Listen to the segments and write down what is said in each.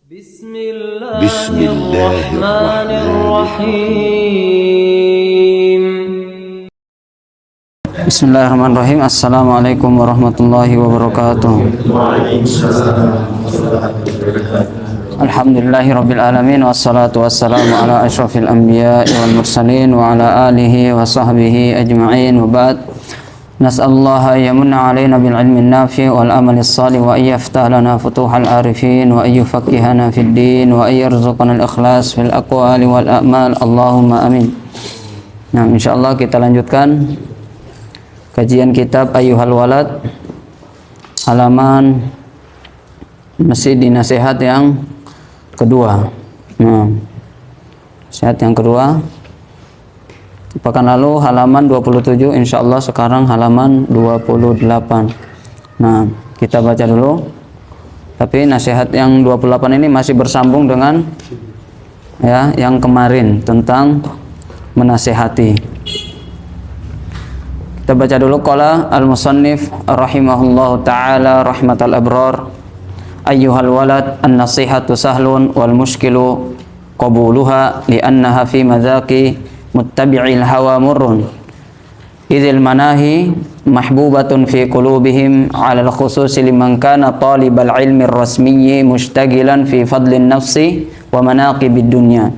Bismillahirrahmanirrahim. Bismillahirrahmanirrahim. Assalamualaikum warahmatullahi wabarakatuh. Alhamdulillahi rabbil alamin, wassalatu wassalamu ala asyrafil anbiya'i wal mursalin wa ala alihi wa sahbihi ajma'in, wa ba'd. Nas'alullaha yamunna alaina bil ilmi nafi' wal amali shalih wa yaftah lana futuhal arifin wa yufaqqihana fid din wa yarzuqana al ikhlas fil aqwali wal a'mal. Allahumma amin. Nah, insyaallah kita lanjutkan kajian kitab Ayyuhal Walad, halaman masih di nasihat yang kedua. Nah, nasihat yang kedua pekan lalu halaman 27, insyaallah sekarang halaman 28. Nah, kita baca dulu. Tapi nasihat yang 28 ini masih bersambung dengan yang kemarin tentang menasihati. Kita baca dulu. Qala al-musannif rahimahullahu ta'ala rahmatal abrar. Ayyuhal walad, an-nasihatu sahlun wal mushkilu qabuluha li'annaha fi madhaqi muttabi'il hawa murrun idhil manahi mahbubatun fi qulubihim 'ala al-khususi liman kana talibal ilmi ar-rasmiyyi mushtagilan fi fadlin nafsi wa manaqibid dunya.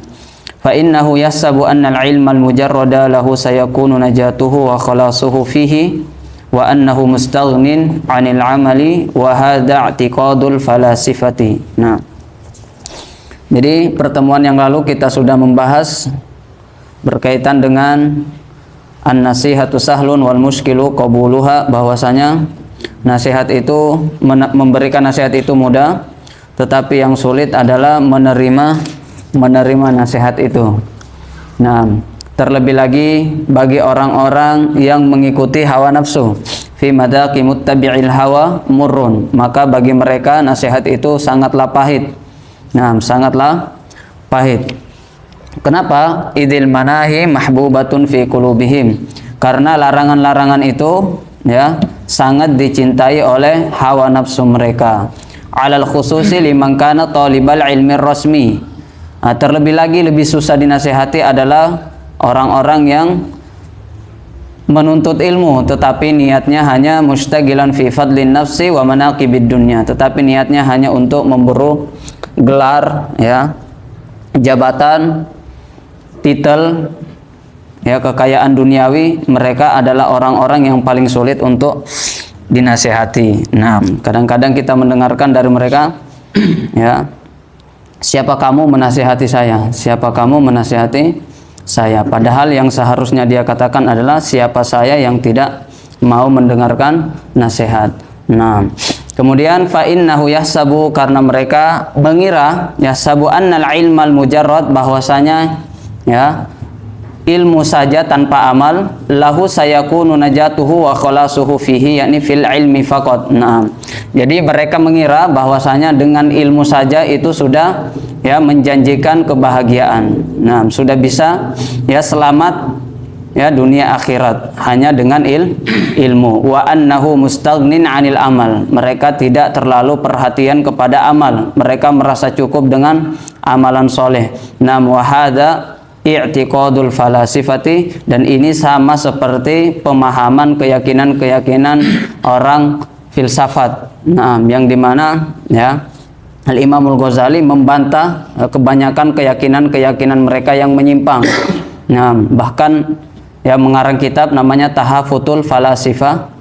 Fa innahu yasabu anna al-ilma al-mujarrada lahu sayakunu najatuhu wa khalasuhu fihi wa annahu mustaghnin 'anil 'amali wa hadha i'tiqadul falasifati. Nah, jadi pertemuan yang lalu kita sudah membahas berkaitan dengan an-nasihatu sahlun wal mushkilu qabuluha, bahwasanya nasihat itu, memberikan nasihat itu mudah, tetapi yang sulit adalah menerima nasihat itu. Nah, terlebih lagi bagi orang-orang yang mengikuti hawa nafsu, fi madaqi muttabi'il hawa murrun, maka bagi mereka nasihat itu sangatlah pahit. Nah, sangatlah pahit. Kenapa? Idil manahi mahbubatun fi qulubihim, karena larangan-larangan itu sangat dicintai oleh hawa nafsu mereka. Alal khususi liman kana talibal ilmi rasmi. Nah, terlebih lagi lebih susah dinasihati adalah orang-orang yang menuntut ilmu tetapi niatnya hanya mustagilan fi fadlin nafsi wa manaqibid dunya, tetapi niatnya hanya untuk memburu gelar, jabatan, titel, kekayaan duniawi. Mereka adalah orang-orang yang paling sulit untuk dinasihati. Nah, kadang-kadang kita mendengarkan dari mereka, siapa kamu menasihati saya? Siapa kamu menasihati saya? Padahal yang seharusnya dia katakan adalah siapa saya yang tidak mau mendengarkan nasihat. Nah, kemudian fa innahu yahsabu, karena mereka mengira, yahsabu annal ilmal mujarrad, bahwasanya ilmu saja tanpa amal, lahu sayakunu najatuhu wa khalasuhu fihi, yakni fil ilmi faqat. Nah, jadi mereka mengira bahwasanya dengan ilmu saja itu sudah menjanjikan kebahagiaan. Nah, sudah bisa selamat dunia akhirat hanya dengan ilmu. Wa annahu mustaghnin 'anil amal, mereka tidak terlalu perhatian kepada amal, mereka merasa cukup dengan amalan soleh. Nah, wa hadza i'tiqadul falasifati, dan ini sama seperti pemahaman keyakinan-keyakinan orang filsafat. Nah, yang dimana Al-Imamul Ghazali membantah kebanyakan keyakinan-keyakinan mereka yang menyimpang. Nah, bahkan mengarang kitab namanya Tahafutul Falasifah.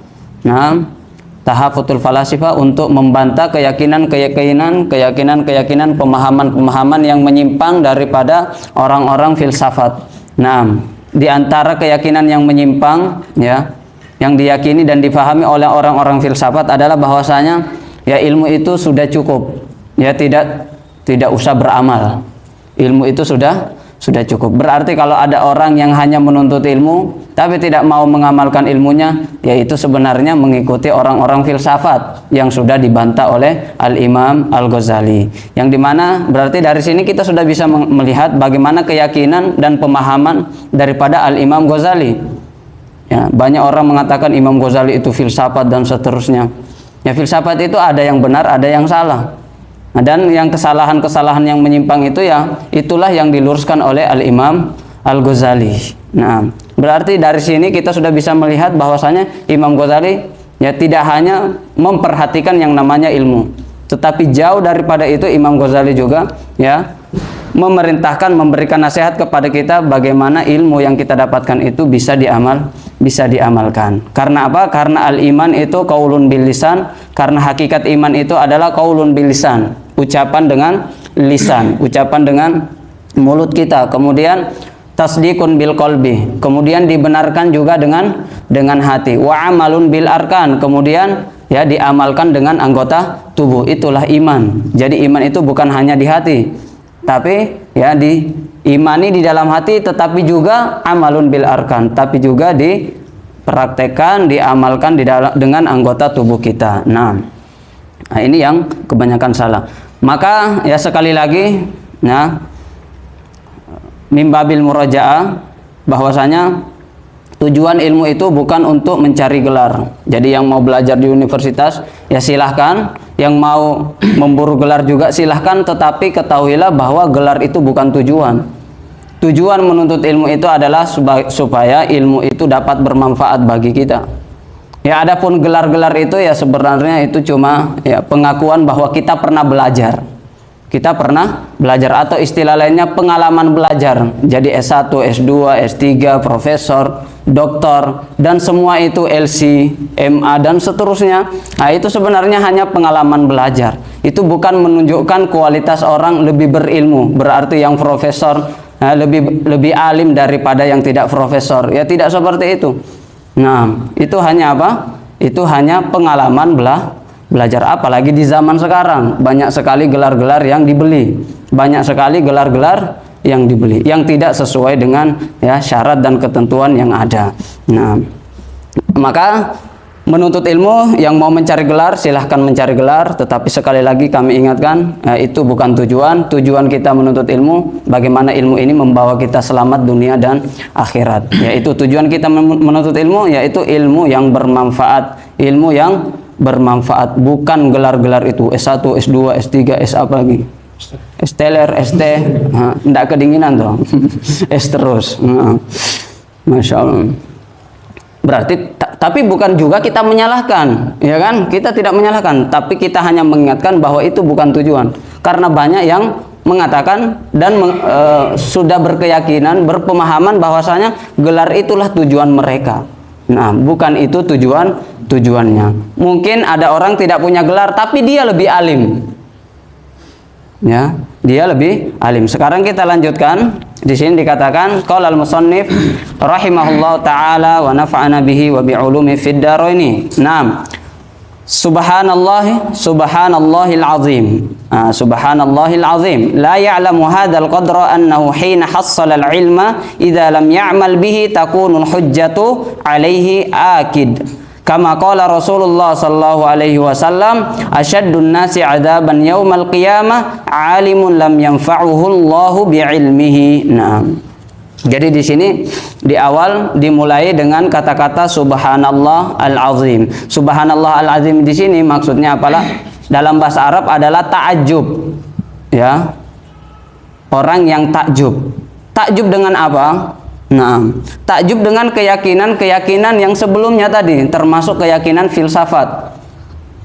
Nah, Tahafutul Falasifah untuk membantah keyakinan-keyakinan pemahaman-pemahaman yang menyimpang daripada orang-orang filsafat. Nah, di antara keyakinan yang menyimpang yang diyakini dan dipahami oleh orang-orang filsafat adalah bahwasanya ilmu itu sudah cukup, tidak usah beramal. Ilmu itu sudah cukup. Berarti kalau ada orang yang hanya menuntut ilmu tapi tidak mau mengamalkan ilmunya, yaitu sebenarnya mengikuti orang-orang filsafat yang sudah dibantah oleh Al-Imam Al-Ghazali. Yang dimana berarti dari sini kita sudah bisa melihat bagaimana keyakinan dan pemahaman daripada Al-Imam Ghazali. Banyak orang mengatakan Imam Ghazali itu filsafat dan seterusnya. Filsafat itu ada yang benar, ada yang salah. Nah, dan yang kesalahan-kesalahan yang menyimpang itu ya itulah yang diluruskan oleh Al-Imam Al-Ghazali. Nah, berarti dari sini kita sudah bisa melihat bahwasanya Imam Ghazali ya tidak hanya memperhatikan yang namanya ilmu, tetapi jauh daripada itu Imam Ghazali juga ya memerintahkan, memberikan nasihat kepada kita bagaimana ilmu yang kita dapatkan itu bisa diamalkan. Karena apa? Karena al-iman itu qaulun bil lisan, karena hakikat iman itu adalah qaulun bil lisan, ucapan dengan lisan, ucapan dengan mulut kita. Kemudian tasdiqun bil qalbi, kemudian dibenarkan juga dengan hati. Wa amalun bil arkan, kemudian ya diamalkan dengan anggota tubuh. Itulah iman. Jadi iman itu bukan hanya di hati, tapi ya diimani di dalam hati, tetapi juga amalun bil arkan, tapi juga dipraktekkan, diamalkan dengan anggota tubuh kita. Nah, ini yang kebanyakan salah. Maka ya sekali lagi ya mimbabil murajaah, bahwasanya tujuan ilmu itu bukan untuk mencari gelar. Jadi yang mau belajar di universitas ya silahkan, yang mau memburu gelar juga silahkan, tetapi ketahuilah bahwa gelar itu bukan tujuan. Tujuan menuntut ilmu itu adalah supaya ilmu itu dapat bermanfaat bagi kita. Ya adapun gelar-gelar itu ya sebenarnya itu cuma ya pengakuan bahwa kita pernah belajar. Kita pernah belajar, atau istilah lainnya pengalaman belajar. Jadi S1, S2, S3, profesor, doktor, dan semua itu LC, MA, dan seterusnya. Nah, itu sebenarnya hanya pengalaman belajar. Itu bukan menunjukkan kualitas orang lebih berilmu. Berarti yang profesor lebih alim daripada yang tidak profesor. Ya tidak seperti itu. Nah, itu hanya apa? Itu hanya pengalaman belajar. Apalagi di zaman sekarang banyak sekali gelar-gelar yang dibeli, banyak sekali gelar-gelar yang dibeli yang tidak sesuai dengan ya syarat dan ketentuan yang ada. Nah, maka menuntut ilmu yang mau mencari gelar silahkan mencari gelar, tetapi sekali lagi kami ingatkan ya, itu bukan tujuan. Tujuan kita menuntut ilmu bagaimana ilmu ini membawa kita selamat dunia dan akhirat. Yaitu tujuan kita menuntut ilmu yaitu ilmu yang bermanfaat, ilmu yang bermanfaat, bukan gelar-gelar itu S1, S2, S3, S apa lagi? S-teler, ST, enggak kedinginan tuh. S terus. Masya Allah. Berarti tapi bukan juga kita menyalahkan, ya kan? Kita tidak menyalahkan, tapi kita hanya mengingatkan bahwa itu bukan tujuan. Karena banyak yang mengatakan dan sudah berkeyakinan, berpemahaman bahwasanya gelar itulah tujuan mereka. Nah, bukan itu tujuannya. Mungkin ada orang tidak punya gelar tapi dia lebih alim. Ya, dia lebih alim. Sekarang kita lanjutkan. Di sini dikatakan qala al-musannif rahimahullahu taala wa nafa'ana bihi wa bi ulumi fid dharaini. Naam. Subhanallahil azim. Subhanallahil azim. La ya'lamu hadzal qadra annahu hina hassala al-ilma idza lam ya'mal bihi takunul hujjatu alaihi akid. Kama qala Rasulullah sallallahu alaihi wasallam, asyaddun nasi 'adzaban yaumal qiyamah 'alimun lam yanfa'uhu Allahu bi'ilmihi. Nah, jadi di sini di awal dimulai dengan kata-kata subhanallah al-azim. Subhanallah al-azim di sini maksudnya apalah? Dalam bahasa Arab adalah ta'ajjub. Ya. Orang yang takjub. Takjub dengan apa? Nah, takjub dengan keyakinan yang sebelumnya tadi, termasuk keyakinan filsafat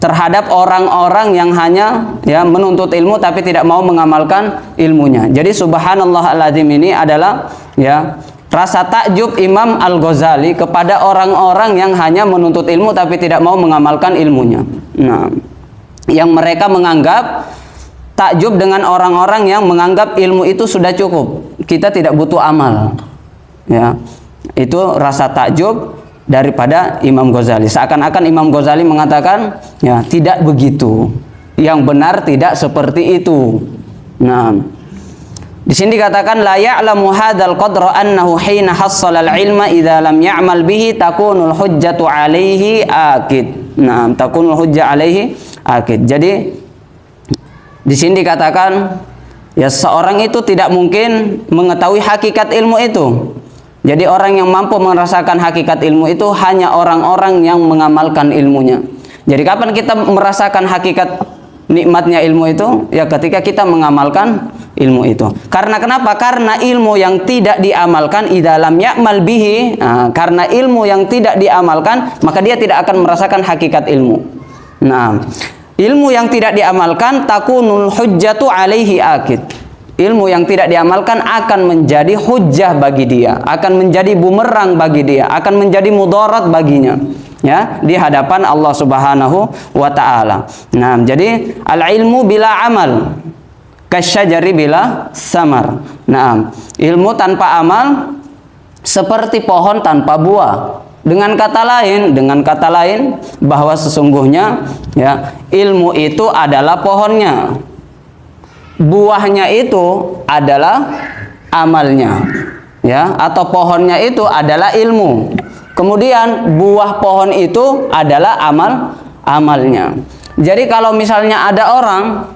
terhadap orang-orang yang hanya ya menuntut ilmu tapi tidak mau mengamalkan ilmunya. Jadi subhanallah al-azim ini adalah ya rasa takjub Imam Al-Ghazali kepada orang-orang yang hanya menuntut ilmu tapi tidak mau mengamalkan ilmunya. Nah, yang mereka menganggap takjub dengan orang-orang yang menganggap ilmu itu sudah cukup, kita tidak butuh amal. Ya, itu rasa takjub daripada Imam Ghazali. Seakan-akan Imam Ghazali mengatakan, ya tidak begitu. Yang benar tidak seperti itu. Nah, di sini dikatakan la ya'lamu hadzal qadra annahu hina hassala al-ilma idza lam ya'mal bihi takunul hujjatu alaihi akid. Nah, takunul hujjah alaihi akid. Jadi di sini dikatakan ya seorang itu tidak mungkin mengetahui hakikat ilmu itu. Jadi orang yang mampu merasakan hakikat ilmu itu hanya orang-orang yang mengamalkan ilmunya. Jadi kapan kita merasakan hakikat nikmatnya ilmu itu? Ya ketika kita mengamalkan ilmu itu. Karena kenapa? Karena ilmu yang tidak diamalkan idza lam ya'mal bihi, karena ilmu yang tidak diamalkan, maka dia tidak akan merasakan hakikat ilmu. Nah, ilmu yang tidak diamalkan takunul hujjatu alaihi akid. Ilmu yang tidak diamalkan akan menjadi hujjah bagi dia, akan menjadi bumerang bagi dia, akan menjadi mudarat baginya, ya, di hadapan Allah Subhanahu wa taala. Nah, jadi al-ilmu bila amal kasyajari bila samar. Nah, ilmu tanpa amal seperti pohon tanpa buah. Dengan kata lain bahwa sesungguhnya, ya, ilmu itu adalah pohonnya. Buahnya itu adalah amalnya, ya, atau pohonnya itu adalah ilmu. Kemudian buah pohon itu adalah amalnya. Jadi kalau misalnya ada orang,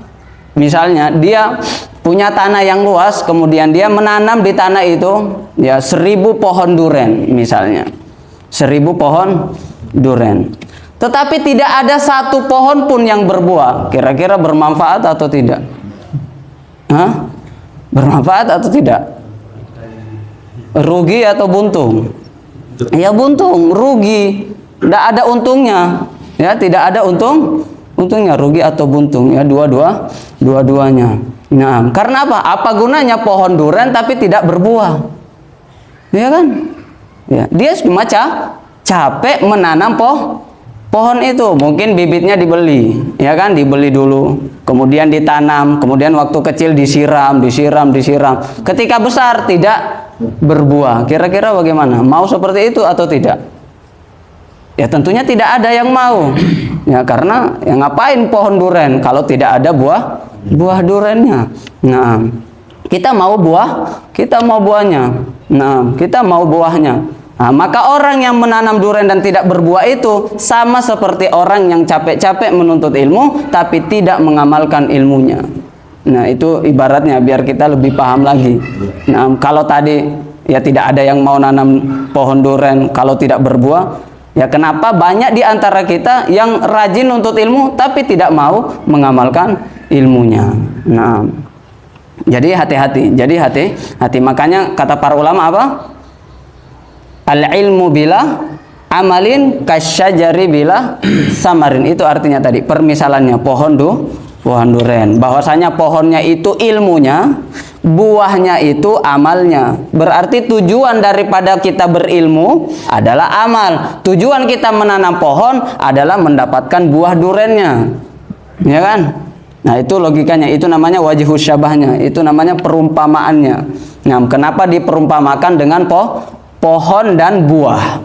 misalnya dia punya tanah yang luas, kemudian dia menanam di tanah itu, ya, 1000 pohon duren misalnya, 1000 pohon duren. Tetapi tidak ada satu pohon pun yang berbuah. Kira-kira bermanfaat atau tidak? Hah? Bermanfaat atau tidak? Rugi atau buntung? Ya buntung, rugi. Tidak ada untungnya. Ya, tidak ada untungnya, rugi atau buntung. Ya, dua-duanya. Nah, karena apa? Apa gunanya pohon durian tapi tidak berbuah? Ya kan? Ya, dia cuma capek menanam pohon itu. Mungkin bibitnya dibeli, ya kan, dibeli dulu, kemudian ditanam, kemudian waktu kecil disiram. Ketika besar tidak berbuah. Kira-kira bagaimana? Mau seperti itu atau tidak? Ya tentunya tidak ada yang mau. Ya karena ya ngapain pohon duren kalau tidak ada buah durennya. Nah, kita mau buahnya. Nah, kita mau buahnya. Nah, maka orang yang menanam durian dan tidak berbuah itu sama seperti orang yang capek-capek menuntut ilmu tapi tidak mengamalkan ilmunya. Nah, itu ibaratnya biar kita lebih paham lagi. Nah, kalau tadi ya tidak ada yang mau nanam pohon durian kalau tidak berbuah, ya kenapa banyak di antara kita yang rajin nuntut ilmu tapi tidak mau mengamalkan ilmunya. Nah, jadi hati-hati. Makanya kata para ulama apa? Al-ilmu bila amalin kasyajari bila samarin. Itu artinya tadi permisalannya pohon duren. Bahwasanya pohonnya itu ilmunya, buahnya itu amalnya. Berarti tujuan daripada kita berilmu adalah amal. Tujuan kita menanam pohon adalah mendapatkan buah durennya. Ya kan? Nah, itu logikanya, itu namanya wajhus syabahnya, itu namanya perumpamaannya. Nah, kenapa diperumpamakan dengan pohon dan buah?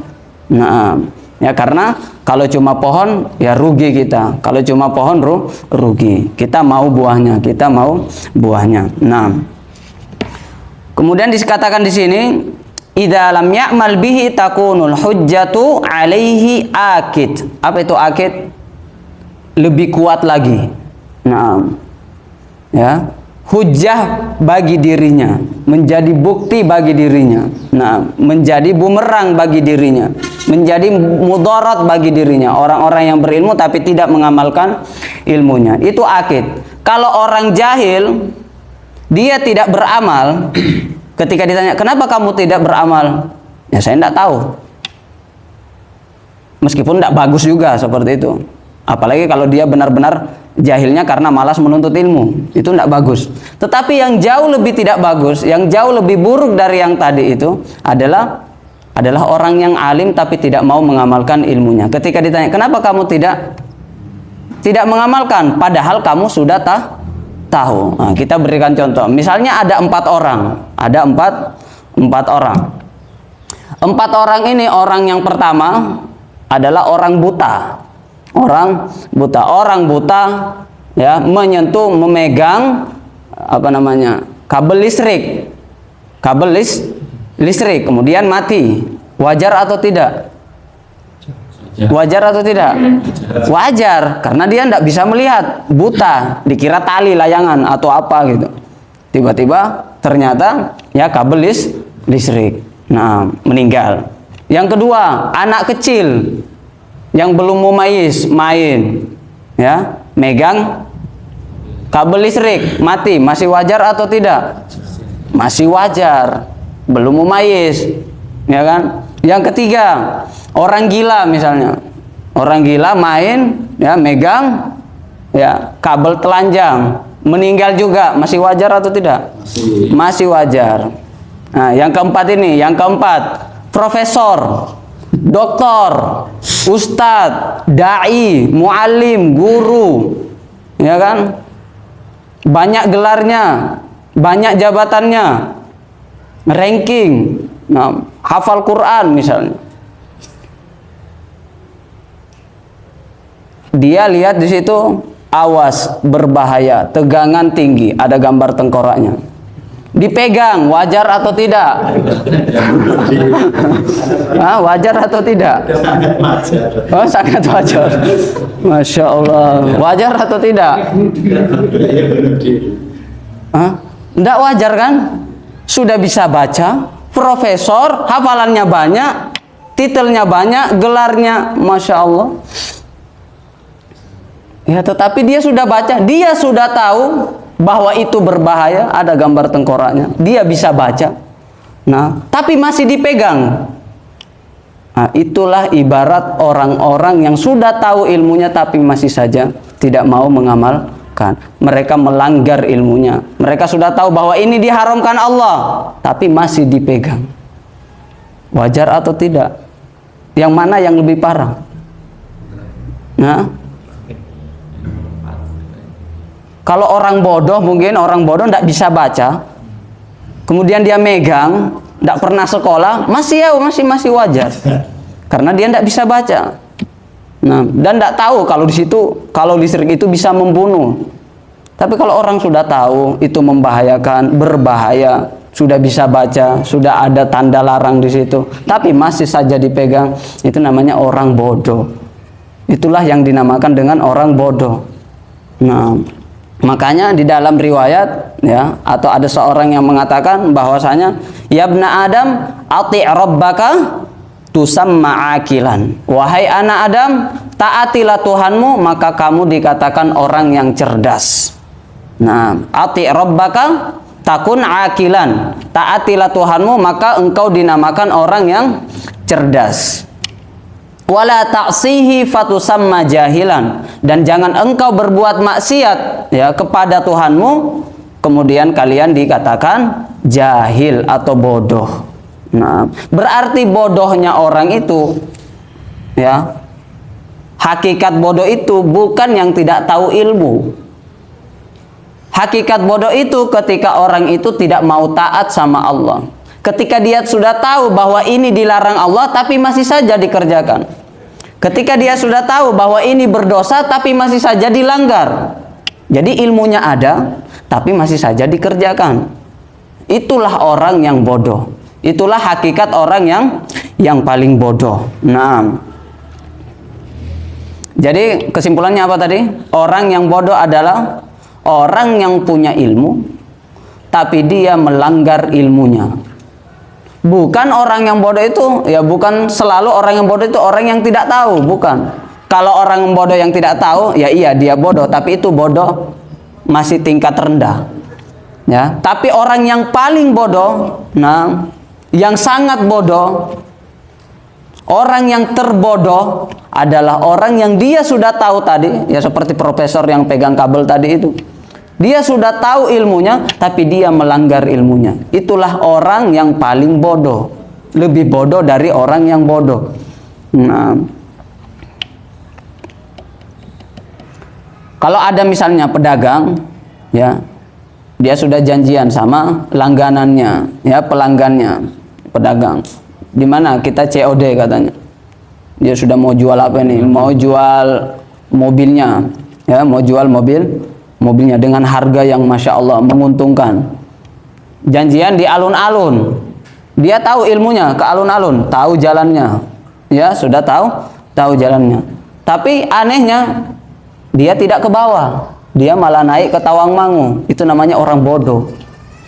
Nah, ya karena kalau cuma pohon ya rugi kita. Kalau cuma pohon rugi. Kita mau buahnya. Nah, kemudian dikatakan di sini, idza lam ya'mal bihi takunul hujjatu alaihi akid. Apa itu akid? Lebih kuat lagi. Nah, ya, hujjah bagi dirinya, menjadi bukti bagi dirinya. Nah, menjadi bumerang bagi dirinya, menjadi mudarat bagi dirinya. Orang-orang yang berilmu tapi tidak mengamalkan ilmunya, itu akid. Kalau orang jahil, dia tidak beramal, ketika ditanya, kenapa kamu tidak beramal? Ya saya tidak tahu. Meskipun tidak bagus juga seperti itu. Apalagi kalau dia benar-benar jahilnya karena malas menuntut ilmu, itu tidak bagus. Tetapi yang jauh lebih tidak bagus, yang jauh lebih buruk dari yang tadi itu adalah orang yang alim tapi tidak mau mengamalkan ilmunya. Ketika ditanya, kenapa kamu tidak mengamalkan, padahal kamu sudah tahu. Nah, kita berikan contoh. Misalnya ada 4 orang, ada empat orang. 4 orang ini, orang yang pertama adalah orang buta. Orang buta ya menyentuh, memegang kabel listrik kemudian mati. Wajar atau tidak? Wajar, karena dia tidak bisa melihat, buta, dikira tali layangan atau apa gitu. Tiba-tiba ternyata ya kabel listrik. Nah, meninggal. Yang kedua, anak kecil yang belum mumayyiz, main ya, megang Kabel listrik mati, masih wajar atau tidak? Masih wajar, belum mumayyiz, ya kan? Yang ketiga, orang gila misalnya. Orang gila main, ya, megang, ya, kabel telanjang, meninggal juga, masih wajar atau tidak? Masih wajar. Nah, yang keempat ini, yang keempat, profesor, doktor, ustadz, dai, muallim, guru, ya kan? Banyak gelarnya, banyak jabatannya, ranking, nah, hafal Quran misalnya. Dia lihat di situ, awas, berbahaya, tegangan tinggi, ada gambar tengkoraknya. Dipegang, wajar atau tidak? Wajar atau tidak? Oh, sangat wajar. Masya Allah. Wajar atau tidak? Tidak wajar kan? Sudah bisa baca, profesor, hafalannya banyak, titelnya banyak, gelarnya, Masya Allah. Ya, tetapi dia sudah baca, dia sudah tahu bahwa itu berbahaya, ada gambar tengkoraknya, dia bisa baca, nah, tapi masih dipegang. Nah, itulah ibarat orang-orang yang sudah tahu ilmunya tapi masih saja tidak mau mengamalkan. Mereka melanggar ilmunya. Mereka sudah tahu bahwa ini diharamkan Allah, tapi masih dipegang. Wajar atau tidak? Yang mana yang lebih parah? Nah, kalau orang bodoh, mungkin orang bodoh tidak bisa baca, kemudian dia megang, tidak pernah sekolah, masih wajar, karena dia tidak bisa baca. Nah, dan tidak tahu kalau di situ, kalau listrik itu bisa membunuh. Tapi kalau orang sudah tahu itu membahayakan, berbahaya, sudah bisa baca, sudah ada tanda larang di situ, tapi masih saja dipegang, itu namanya orang bodoh. Itulah yang dinamakan dengan orang bodoh. Nah, makanya di dalam riwayat, ya, atau ada seorang yang mengatakan bahwasanya, ya ibna Adam, ati' rabbaka tusamma akilan. Wahai anak Adam, taatilah Tuhanmu, maka kamu dikatakan orang yang cerdas. Nah, ati' rabbaka takun akilan. Taatilah Tuhanmu, maka engkau dinamakan orang yang cerdas. Wala ta'sihi fatusamma jahilan, dan jangan engkau berbuat maksiat, ya, kepada Tuhanmu, kemudian kalian dikatakan jahil atau bodoh. Nah, berarti bodohnya orang itu, ya, hakikat bodoh itu bukan yang tidak tahu ilmu. Hakikat bodoh itu ketika orang itu tidak mau taat sama Allah. Ketika dia sudah tahu bahwa ini dilarang Allah, tapi masih saja dikerjakan. Ketika dia sudah tahu bahwa ini berdosa, tapi masih saja dilanggar. Jadi ilmunya ada, tapi masih saja dikerjakan. Itulah orang yang bodoh. Itulah hakikat orang yang paling bodoh. Nah, jadi kesimpulannya apa tadi? Orang yang bodoh adalah orang yang punya ilmu, tapi dia melanggar ilmunya. Bukan orang yang bodoh itu, ya, bukan selalu orang yang bodoh itu orang yang tidak tahu, bukan. Kalau orang bodoh yang tidak tahu, ya iya dia bodoh, tapi itu bodoh masih tingkat rendah. Ya, tapi orang yang paling bodoh, nah, yang sangat bodoh, orang yang terbodoh adalah orang yang dia sudah tahu tadi, ya, seperti profesor yang pegang kabel tadi itu. Dia sudah tahu ilmunya, tapi dia melanggar ilmunya. Itulah orang yang paling bodoh. Lebih bodoh dari orang yang bodoh. Nah, kalau ada misalnya pedagang, ya, dia sudah janjian sama langganannya, ya, pelanggannya, pedagang. Di mana kita COD katanya. Dia sudah mau jual apa nih? Mau jual mobilnya, ya, mau jual mobilnya dengan harga yang Masya Allah menguntungkan. Janjian di alun-alun. Dia tahu ilmunya, ke alun-alun, tahu jalannya, ya, sudah tahu jalannya. Tapi anehnya dia tidak ke bawah, dia malah naik ke Tawangmangu. Itu namanya orang bodoh.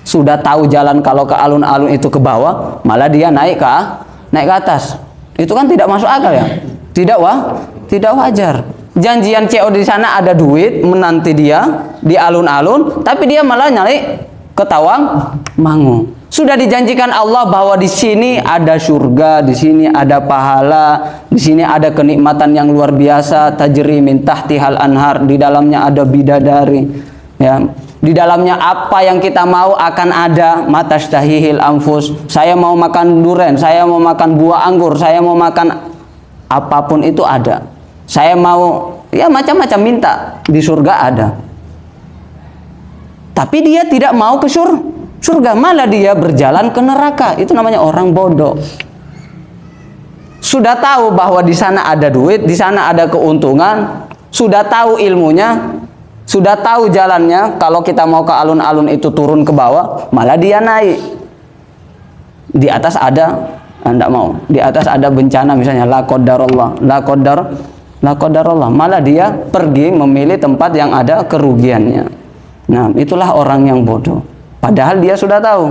Sudah tahu jalan kalau ke alun-alun itu ke bawah, malah dia naik ke atas. Itu kan tidak masuk akal, ya, tidak wajar. janjian CO di sana ada duit menanti dia di alun-alun, tapi dia malah nyari ke Tawangmangu. Sudah dijanjikan Allah bahwa di sini ada surga, di sini ada pahala, di sini ada kenikmatan yang luar biasa, tajri min tahtihal anhar, di dalamnya ada bidadari, ya. Di dalamnya apa yang kita mau akan ada, matastahihil anfus. Saya mau makan durian, saya mau makan buah anggur, saya mau makan apapun itu ada. Saya mau ya macam-macam minta, di surga ada. Tapi dia tidak mau ke surga, malah dia berjalan ke neraka. Itu namanya orang bodoh. Sudah tahu bahwa di sana ada duit, di sana ada keuntungan, sudah tahu ilmunya, sudah tahu jalannya. Kalau kita mau ke alun-alun itu turun ke bawah, malah dia naik. Di atas ada, enggak mau. Di atas ada bencana misalnya, la qadarullah, la qadarullah. Malah dia pergi memilih tempat yang ada kerugiannya. Nah, itulah orang yang bodoh. Padahal dia sudah tahu.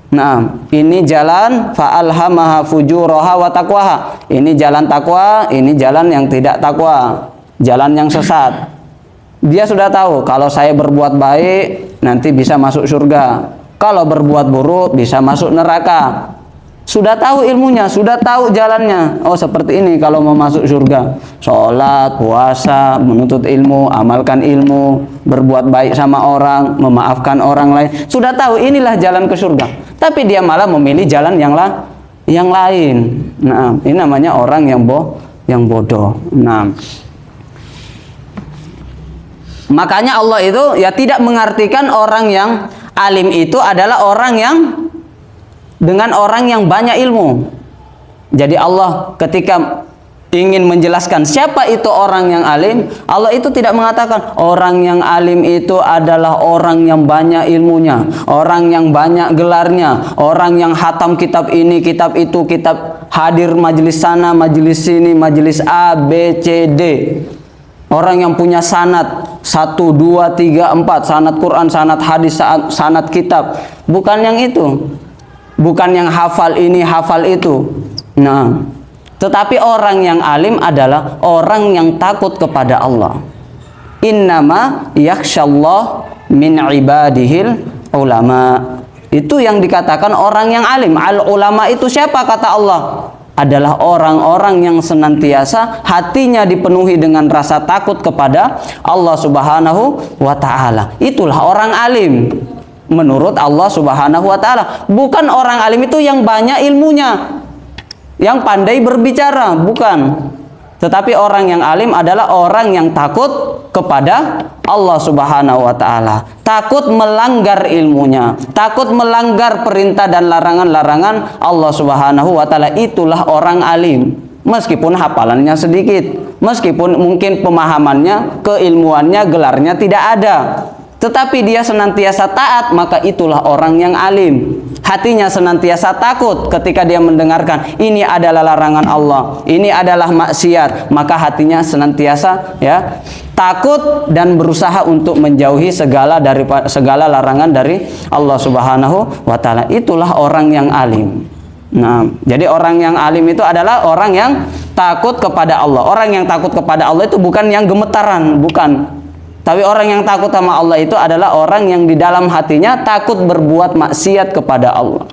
Nah, ini jalan fa'alhamaha fujuraha wa taqwaha. Ini jalan takwa, ini jalan yang tidak takwa, jalan yang sesat. Dia sudah tahu kalau saya berbuat baik nanti bisa masuk surga. Kalau berbuat buruk bisa masuk neraka. Sudah tahu ilmunya, sudah tahu jalannya. Oh, seperti ini kalau mau masuk surga. Sholat, puasa, menuntut ilmu, amalkan ilmu, berbuat baik sama orang, memaafkan orang lain. Sudah tahu inilah jalan ke surga. Tapi dia malah memilih jalan yang lain. Nah, ini namanya orang yang bodoh. Nah, makanya Allah itu ya tidak mengartikan orang yang alim itu adalah orang yang dengan orang yang banyak ilmu. Jadi Allah ketika ingin menjelaskan siapa itu orang yang alim, Allah itu tidak mengatakan orang yang alim itu adalah orang yang banyak ilmunya, orang yang banyak gelarnya, orang yang hatam kitab ini, kitab itu, kitab, hadir majelis sana, majelis sini, majelis A, B, C, D. Orang yang punya sanad 1, 2, 3, 4, sanad Quran, sanad hadis, sanad kitab. Bukan yang itu. Bukan yang hafal ini, hafal itu. Nah, tetapi orang yang alim adalah orang yang takut kepada Allah. Innama yakhsyallah min ibadihil ulama. Itu yang dikatakan orang yang alim. Al ulama itu siapa kata Allah? Adalah orang-orang yang senantiasa hatinya dipenuhi dengan rasa takut kepada Allah Subhanahu wa ta'ala. Itulah orang alim menurut Allah Subhanahu wa ta'ala. Bukan orang alim itu yang banyak ilmunya, yang pandai berbicara, bukan. Tetapi orang yang alim adalah orang yang takut kepada Allah Subhanahu wa ta'ala, takut melanggar ilmunya, takut melanggar perintah dan larangan-larangan Allah Subhanahu wa ta'ala. Itulah orang alim. Meskipun hafalannya sedikit, meskipun mungkin pemahamannya, keilmuannya, gelarnya tidak ada, tetapi dia senantiasa taat, maka itulah orang yang alim. Hatinya senantiasa takut ketika dia mendengarkan ini adalah larangan Allah, ini adalah maksiat, maka hatinya senantiasa ya takut dan berusaha untuk menjauhi segala larangan dari Allah Subhanahu wa ta'ala. Itulah orang yang alim. Nah, jadi orang yang alim itu adalah orang yang takut kepada Allah. Orang yang takut kepada Allah itu bukan yang gemetaran, bukan. Tapi orang yang takut sama Allah itu adalah orang yang di dalam hatinya takut berbuat maksiat kepada Allah.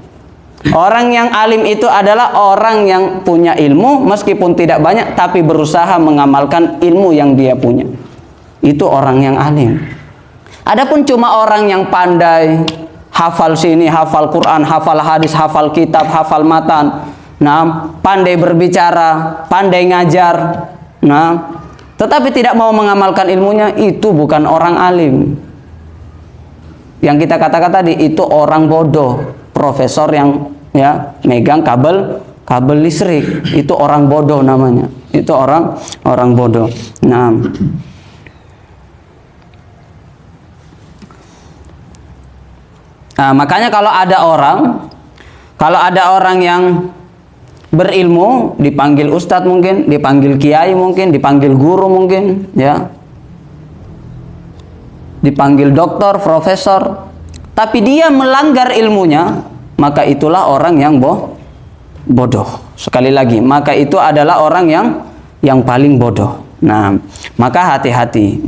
Orang yang alim itu adalah orang yang punya ilmu meskipun tidak banyak, tapi berusaha mengamalkan ilmu yang dia punya. Itu orang yang alim. Adapun cuma orang yang pandai, hafal sini, hafal Quran, hafal hadis, hafal kitab, hafal matan, nah, pandai berbicara, pandai ngajar, nah, tetapi tidak mau mengamalkan ilmunya, itu bukan orang alim. Yang kita katakan tadi itu orang bodoh, profesor yang ya megang kabel listrik, itu orang bodoh namanya. Itu orang bodoh. Nah, makanya kalau ada orang yang berilmu, dipanggil ustadz mungkin, dipanggil kiai mungkin, dipanggil guru mungkin, ya, dipanggil doktor, profesor, tapi dia melanggar ilmunya, maka itulah orang yang bodoh. Sekali lagi, maka itu adalah orang yang paling bodoh. Nah, maka hati-hati,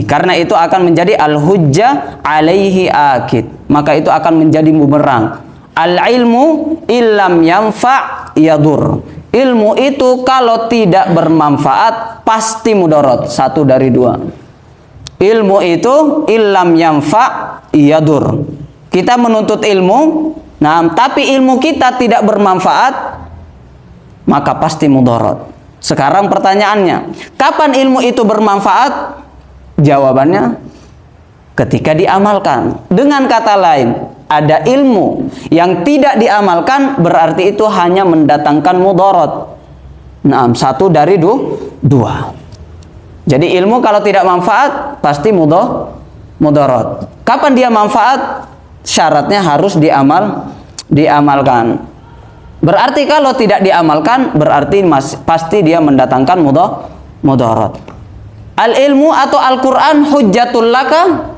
karena itu akan menjadi al-hujjah alaihi akid, maka itu akan menjadi bumerang. Al-ilmu illam yanfa' yadur. Ilmu itu kalau tidak bermanfaat pasti mudarat. 1 dari 2. Ilmu itu illam yanfa' yadur. Kita menuntut ilmu, nah, tapi ilmu kita tidak bermanfaat, maka pasti mudarat. Sekarang pertanyaannya, kapan ilmu itu bermanfaat? Jawabannya, ketika diamalkan. Dengan kata lain, ada ilmu yang tidak diamalkan, berarti itu hanya mendatangkan mudarat. Nah, 1 dari 2. Jadi ilmu kalau tidak manfaat, pasti mudarat. Kapan dia manfaat? Syaratnya harus diamalkan. Berarti kalau tidak diamalkan, berarti pasti dia mendatangkan mudarat. Al-ilmu atau Al-Quran hujjatul laka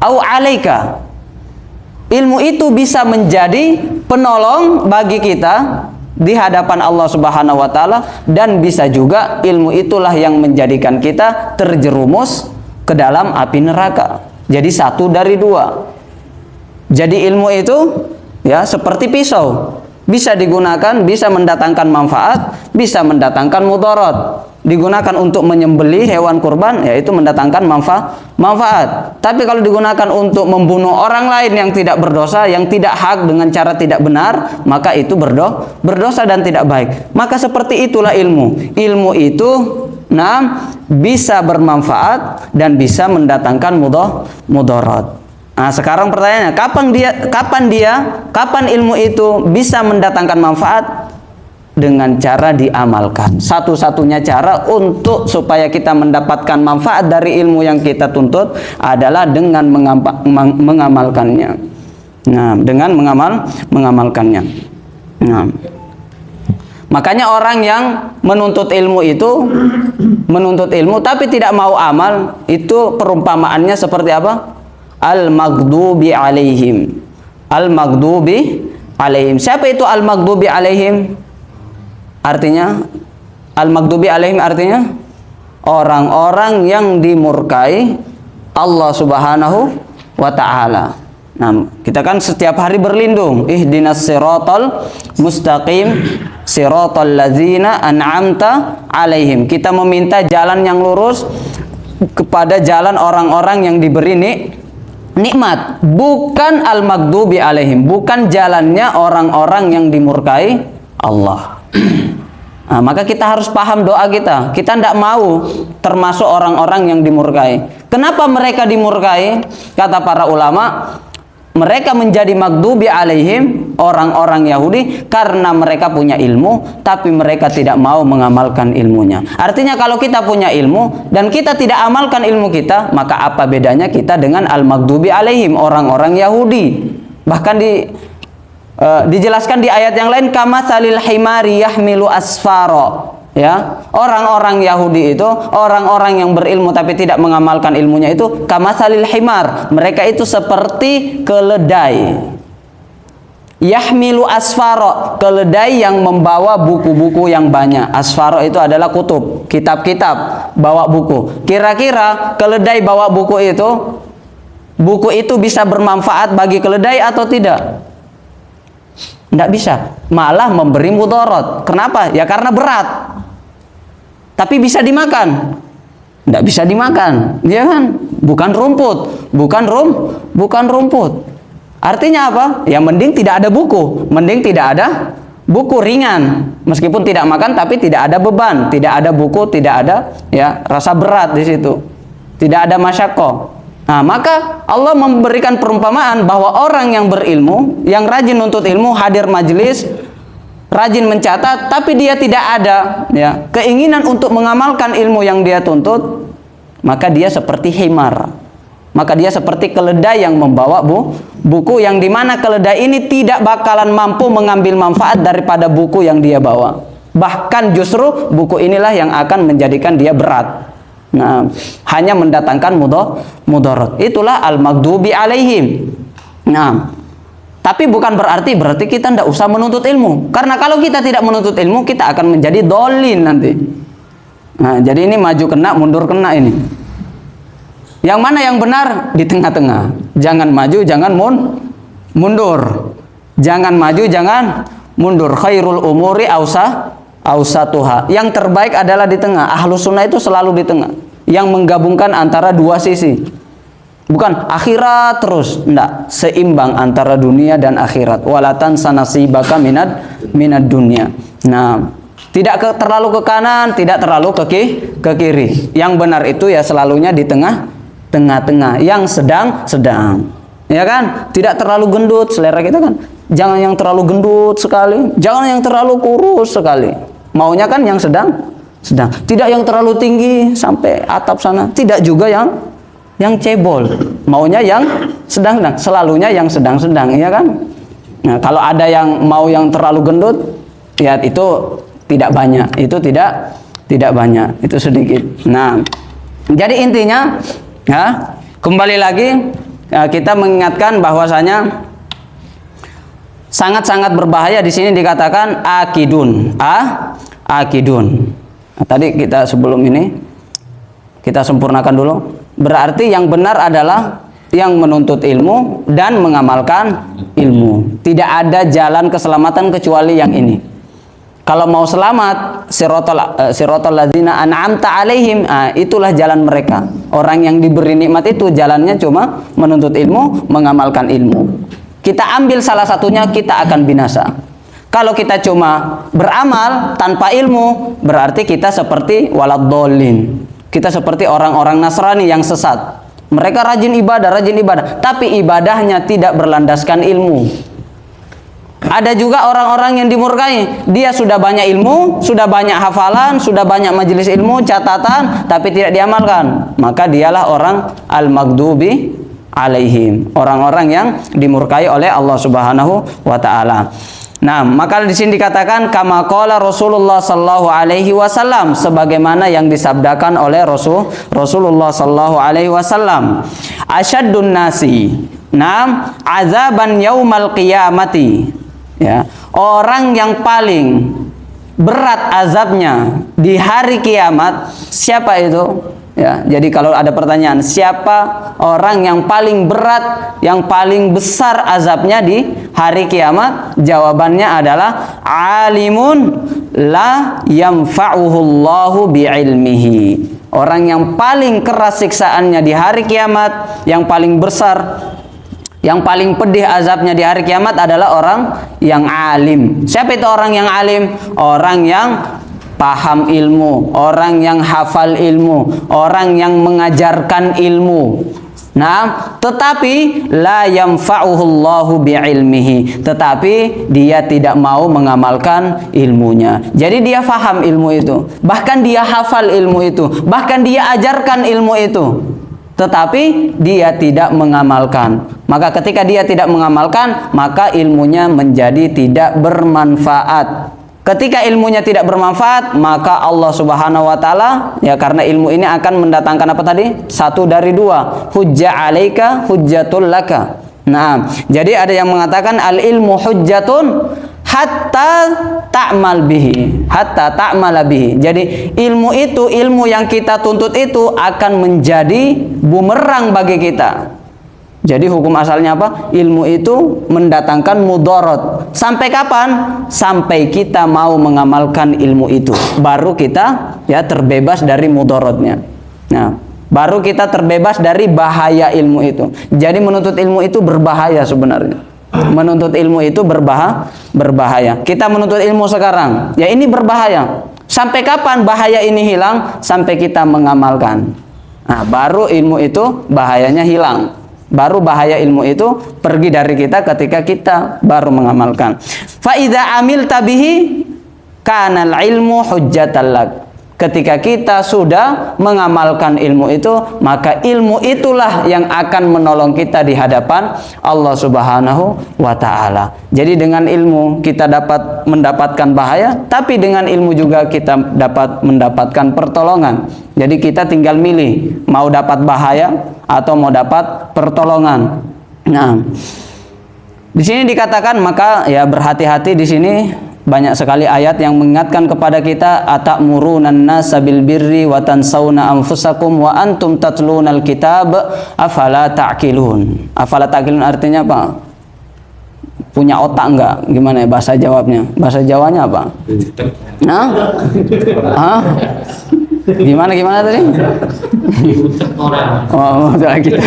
au alaika. Ilmu itu bisa menjadi penolong bagi kita di hadapan Allah Subhanahu wa taala, dan bisa juga ilmu itulah yang menjadikan kita terjerumus ke dalam api neraka. Jadi 1 dari 2. Jadi ilmu itu ya seperti pisau. Bisa digunakan, bisa mendatangkan manfaat, bisa mendatangkan mudarat. Digunakan untuk menyembelih hewan kurban, yaitu mendatangkan manfaat. Tapi kalau digunakan untuk membunuh orang lain yang tidak berdosa, yang tidak hak dengan cara tidak benar, maka itu berdosa dan tidak baik. Maka seperti itulah ilmu. Ilmu itu bisa bermanfaat dan bisa mendatangkan mudarat. Nah, sekarang pertanyaannya, kapan ilmu itu bisa mendatangkan manfaat? Dengan cara diamalkan. Satu-satunya cara untuk supaya kita mendapatkan manfaat dari ilmu yang kita tuntut adalah dengan mengamalkannya. Nah, dengan mengamalkannya. Nah, makanya orang yang menuntut ilmu tapi tidak mau amal, itu perumpamaannya seperti apa? Al-maghdubi alaihim. Al-maghdubi alaihim. Siapa itu al-maghdubi alaihim? Artinya, al-maghdubi alaihim artinya orang-orang yang dimurkai Allah Subhanahu wa ta'ala. Nah, kita kan setiap hari berlindung, ihdinas siratal mustaqim siratal ladzina an'amta alaihim. Kita meminta jalan yang lurus kepada jalan orang-orang yang diberi nikmat, bukan al-maghdubi alaihim, bukan jalannya orang-orang yang dimurkai Allah. Nah, maka kita harus paham doa kita. Kita tidak mau termasuk orang-orang yang dimurkai. Kenapa mereka dimurkai? Kata para ulama, mereka menjadi maghdubi alaihim, orang-orang Yahudi, karena mereka punya ilmu, tapi mereka tidak mau mengamalkan ilmunya. Artinya kalau kita punya ilmu dan kita tidak amalkan ilmu kita, maka apa bedanya kita dengan al-maghdubi alaihim, orang-orang Yahudi? Bahkan dijelaskan di ayat yang lain, kamatsalil himari yahmilu asfaro. Ya, orang-orang Yahudi itu, orang-orang yang berilmu tapi tidak mengamalkan ilmunya itu kamatsalil himar. Mereka itu seperti keledai. Yahmilu asfaro, keledai yang membawa buku-buku yang banyak. Asfaro itu adalah kutub, kitab-kitab, bawa buku. Kira-kira keledai bawa buku itu bisa bermanfaat bagi keledai atau tidak? Tidak bisa, malah memberi mudarat. Kenapa? Ya karena berat. Tapi bisa dimakan? Tidak bisa dimakan, ya kan? Bukan rumput, bukan rumput. Artinya apa? Ya mending tidak ada buku, mending tidak ada buku, ringan. Meskipun tidak makan, tapi tidak ada beban, tidak ada buku, tidak ada ya rasa berat di situ, tidak ada masyakkoh. Nah, maka Allah memberikan perumpamaan bahwa orang yang berilmu, yang rajin nuntut ilmu, hadir majelis, rajin mencatat, tapi dia tidak ada ya keinginan untuk mengamalkan ilmu yang dia tuntut, maka dia seperti himar. Maka dia seperti keledai yang membawa buku, yang dimana keledai ini tidak bakalan mampu mengambil manfaat daripada buku yang dia bawa. Bahkan justru buku inilah yang akan menjadikan dia berat. Nah, hanya mendatangkan mudarat. Itulah al-maghdubi alaihim. Nah, tapi bukan berarti kita tidak usah menuntut ilmu. Karena kalau kita tidak menuntut ilmu, kita akan menjadi dolin nanti. Nah, jadi ini maju kena, mundur kena ini. Yang mana yang benar? Di tengah-tengah. Jangan maju, jangan mundur. Jangan maju, jangan mundur. Khairul umuri awsatuha. Yang terbaik adalah di tengah. Ahlus sunnah itu selalu di tengah, yang menggabungkan antara dua sisi. Bukan akhirat terus, enggak, seimbang antara dunia dan akhirat. Walatan sanasibaka minad dunia. Nah, tidak terlalu ke kanan, tidak terlalu ke kiri. Yang benar itu ya selalunya di tengah-tengah, yang sedang-sedang. Ya kan? Tidak terlalu gendut, selera kita kan. Jangan yang terlalu gendut sekali, jangan yang terlalu kurus sekali. Maunya kan yang sedang. Tidak yang terlalu tinggi sampai atap sana, tidak juga yang cebol. Maunya yang sedang-sedang, selalunya yang sedang-sedang, ya kan? Nah, kalau ada yang mau yang terlalu gendut, ya itu tidak banyak, itu tidak banyak, itu sedikit. Nah, jadi intinya, ya, kembali lagi ya, kita mengingatkan bahwasanya sangat-sangat berbahaya. Di sini dikatakan akidun, akidun. Nah, tadi kita sebelum ini kita sempurnakan dulu. Berarti yang benar adalah yang menuntut ilmu dan mengamalkan ilmu. Tidak ada jalan keselamatan kecuali yang ini. Kalau mau selamat, siratal ladzina an'amta alaihim, itulah jalan mereka. Orang yang diberi nikmat itu jalannya cuma menuntut ilmu, mengamalkan ilmu. Kita ambil salah satunya, kita akan binasa. Kalau kita cuma beramal tanpa ilmu, berarti kita seperti waladhdallin. Kita seperti orang-orang Nasrani yang sesat. Mereka rajin ibadah, tapi ibadahnya tidak berlandaskan ilmu. Ada juga orang-orang yang dimurkai. Dia sudah banyak ilmu, sudah banyak hafalan, sudah banyak majelis ilmu, catatan, tapi tidak diamalkan. Maka dialah orang al-maghdubi alaihim, orang-orang yang dimurkai oleh Allah Subhanahu wa taala. Nah, maka di sini dikatakan kama qala Rasulullah sallallahu alaihi wasallam, sebagaimana yang disabdakan oleh Rasulullah sallallahu alaihi wasallam. Asyaddun nasi, nam azaban yaumal qiyamati. Ya, orang yang paling berat azabnya di hari kiamat, siapa itu? Ya, jadi kalau ada pertanyaan, siapa orang yang paling berat, yang paling besar azabnya di hari kiamat? Jawabannya adalah alimun la yanfa'uhullahu bi'ilmihi. Orang yang paling keras siksaannya di hari kiamat, yang paling besar, yang paling pedih azabnya di hari kiamat adalah orang yang alim. Siapa itu orang yang alim? Orang yang paham ilmu, orang yang hafal ilmu, orang yang mengajarkan ilmu. Nah, tetapi la yanfa'uhullahu bi'ilmihi, tetapi dia tidak mau mengamalkan ilmunya. Jadi dia paham ilmu itu, bahkan dia hafal ilmu itu, bahkan dia ajarkan ilmu itu, tetapi dia tidak mengamalkan. Maka ketika dia tidak mengamalkan, maka ilmunya menjadi tidak bermanfaat. Ketika ilmunya tidak bermanfaat, maka Allah Subhanahu wa taala, ya, karena ilmu ini akan mendatangkan apa tadi? Satu dari dua, hujjah alaika hujjatul laka. Nah, jadi ada yang mengatakan al ilmu hujjatun hatta ta'mal bihi, hatta ta'mala bihi. Jadi ilmu itu, ilmu yang kita tuntut itu akan menjadi bumerang bagi kita. Jadi hukum asalnya apa? Ilmu itu mendatangkan mudarat. Sampai kapan? Sampai kita mau mengamalkan ilmu itu, baru kita ya terbebas dari mudaratnya. Nah, baru kita terbebas dari bahaya ilmu itu. Jadi menuntut ilmu itu berbahaya sebenarnya. Menuntut ilmu itu berbahaya. Kita menuntut ilmu sekarang, ya ini berbahaya. Sampai kapan bahaya ini hilang? Sampai kita mengamalkan. Nah, baru ilmu itu bahayanya hilang. Baru bahaya ilmu itu pergi dari kita ketika kita baru mengamalkan. Fa idza amilta bihi kana al-ilmu hujjatan lak. Ketika kita sudah mengamalkan ilmu itu, maka ilmu itulah yang akan menolong kita di hadapan Allah Subhanahu wa taala. Jadi dengan ilmu kita dapat mendapatkan bahaya, tapi dengan ilmu juga kita dapat mendapatkan pertolongan. Jadi kita tinggal milih mau dapat bahaya atau mau dapat pertolongan. Nah, di sini dikatakan maka ya berhati-hati di sini banyak sekali ayat yang mengingatkan kepada kita, atamuruna nasa bil birri wa tansawna anfusakum wa antum tatlunal kitab afala ta'qilun. Afala ta'qilun artinya apa? Punya otak enggak? Gimana ya bahasa jawabnya? Bahasa Jawanya apa? Nah? Hah? Gimana tadi? Oh, kita.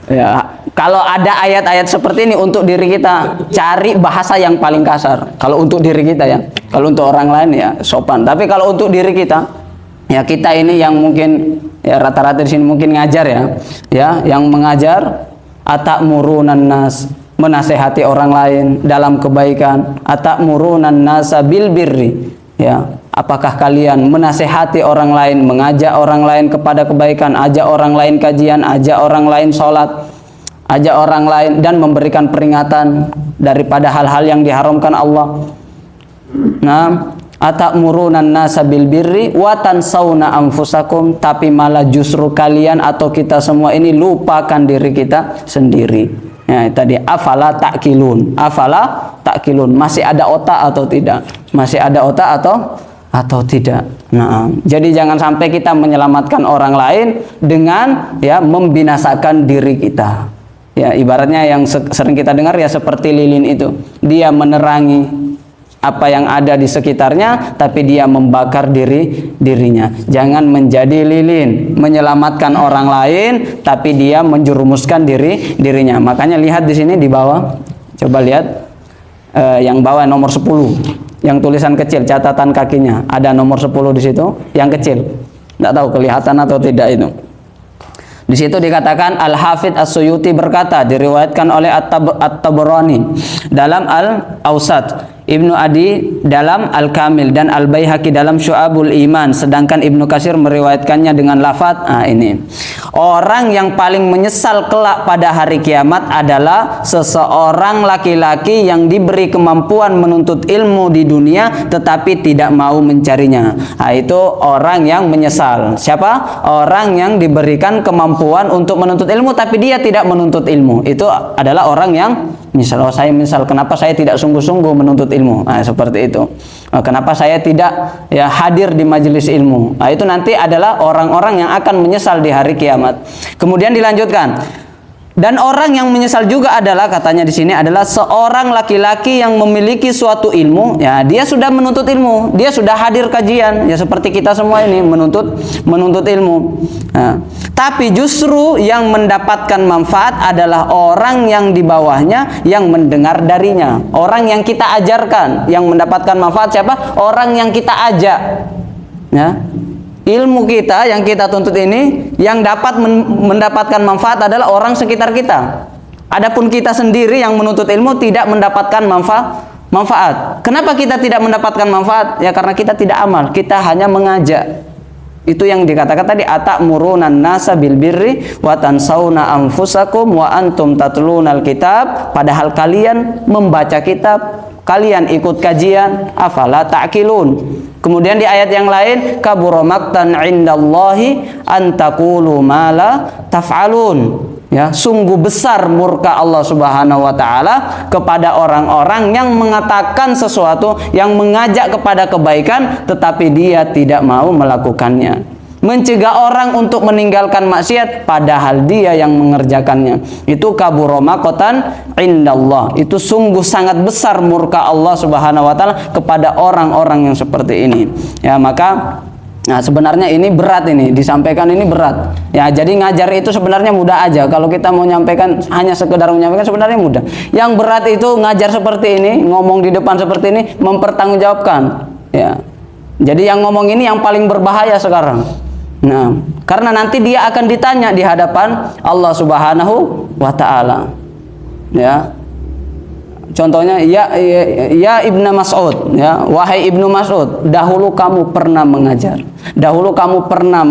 Ya, kalau ada ayat-ayat seperti ini untuk diri kita, cari bahasa yang paling kasar. Kalau untuk diri kita ya, kalau untuk orang lain ya sopan. Tapi kalau untuk diri kita, ya kita ini yang mungkin ya rata-rata di sini mungkin ngajar ya, yang mengajar, atamuruna nas, menasehati orang lain dalam kebaikan, atamuruna nasa bil birri, ya. Apakah kalian menasehati orang lain, mengajak orang lain kepada kebaikan, ajak orang lain kajian, ajak orang lain sholat, ajak orang lain dan memberikan peringatan daripada hal-hal yang diharamkan Allah. Nah, atamuruna nasa bil birri wa tansawna anfusakum, tapi malah justru kalian atau kita semua ini lupakan diri kita sendiri. Ya, tadi afala ta'qilun. Afala ta'qilun. Masih ada otak atau tidak? Masih ada otak atau tidak. Nah, jadi jangan sampai kita menyelamatkan orang lain dengan ya membinasakan diri kita. Ya, ibaratnya yang sering kita dengar ya seperti lilin itu. Dia menerangi apa yang ada di sekitarnya, tapi dia membakar dirinya. Jangan menjadi lilin, menyelamatkan orang lain, tapi dia menjerumuskan dirinya. Makanya lihat di sini di bawah. Coba lihat yang bawah nomor 10. Yang tulisan kecil, catatan kakinya ada nomor 10 di situ, yang kecil. Tidak tahu kelihatan atau tidak itu. Di situ dikatakan Al-Hafidz As-Suyuti berkata, diriwayatkan oleh At-Tabarani dalam Al-Awsat, Ibnu Adi dalam Al-Kamil, dan Al-Baihaqi dalam Syu'abul Iman, sedangkan Ibnu Katsir meriwayatkannya dengan lafaz ini. Orang yang paling menyesal kelak pada hari kiamat adalah seseorang laki-laki yang diberi kemampuan menuntut ilmu di dunia tetapi tidak mau mencarinya. Nah, itu orang yang menyesal. Siapa? Orang yang diberikan kemampuan untuk menuntut ilmu tapi dia tidak menuntut ilmu. Itu adalah orang yang misal, saya misal, kenapa saya tidak sungguh-sungguh menuntut ilmu? Nah, seperti itu. Kenapa saya tidak ya hadir di majelis ilmu? Nah, itu nanti adalah orang-orang yang akan menyesal di hari kiamat. Kemudian dilanjutkan. Dan orang yang menyesal juga adalah, katanya di sini, adalah seorang laki-laki yang memiliki suatu ilmu, ya dia sudah menuntut ilmu, dia sudah hadir kajian, ya seperti kita semua ini menuntut ilmu. Nah, tapi justru yang mendapatkan manfaat adalah orang yang di bawahnya yang mendengar darinya, orang yang kita ajarkan. Yang mendapatkan manfaat siapa? Orang yang kita ajak. Ya. Ilmu kita yang kita tuntut ini yang dapat mendapatkan manfaat adalah orang sekitar kita. Adapun kita sendiri yang menuntut ilmu tidak mendapatkan manfaat. Kenapa kita tidak mendapatkan manfaat? Ya karena kita tidak amal, kita hanya mengajak. Itu yang dikatakan tadi, atamuruna nasa bil birri wa tansawna anfusakum wa antum tatlunal kitab, padahal kalian membaca kitab, kalian ikut kajian, afala ta'qilun. Kemudian di ayat yang lain, kabura maqtan 'indallahi an taqulu ma la taf'alun. Ya, sungguh besar murka Allah Subhanahu wa taala kepada orang-orang yang mengatakan sesuatu, yang mengajak kepada kebaikan tetapi dia tidak mau melakukannya. Mencegah orang untuk meninggalkan maksiat padahal dia yang mengerjakannya. Itu kabura maqtan indallah. Itu sungguh sangat besar murka Allah Subhanahu wa taala kepada orang-orang yang seperti ini. Ya, maka nah sebenarnya ini berat, ini disampaikan ini berat. Ya, jadi ngajar itu sebenarnya mudah aja. Kalau kita mau nyampaikan hanya sekedar menyampaikan sebenarnya mudah. Yang berat itu ngajar seperti ini, ngomong di depan seperti ini, mempertanggungjawabkan. Ya. Jadi yang ngomong ini yang paling berbahaya sekarang. Nah, karena nanti dia akan ditanya di hadapan Allah Subhanahu wa taala. Ya. Contohnya ya Ibnu Mas'ud, ya, wahai Ibnu Mas'ud, dahulu kamu pernah mengajar. Dahulu kamu pernah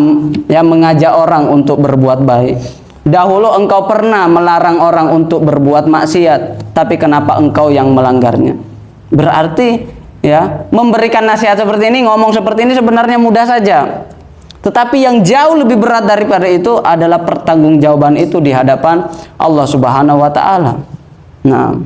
ya mengajak orang untuk berbuat baik. Dahulu engkau pernah melarang orang untuk berbuat maksiat, tapi kenapa engkau yang melanggarnya? Berarti ya, memberikan nasihat seperti ini, ngomong seperti ini sebenarnya mudah saja. Tetapi yang jauh lebih berat daripada itu adalah pertanggungjawaban itu di hadapan Allah Subhanahu wa taala. Nah,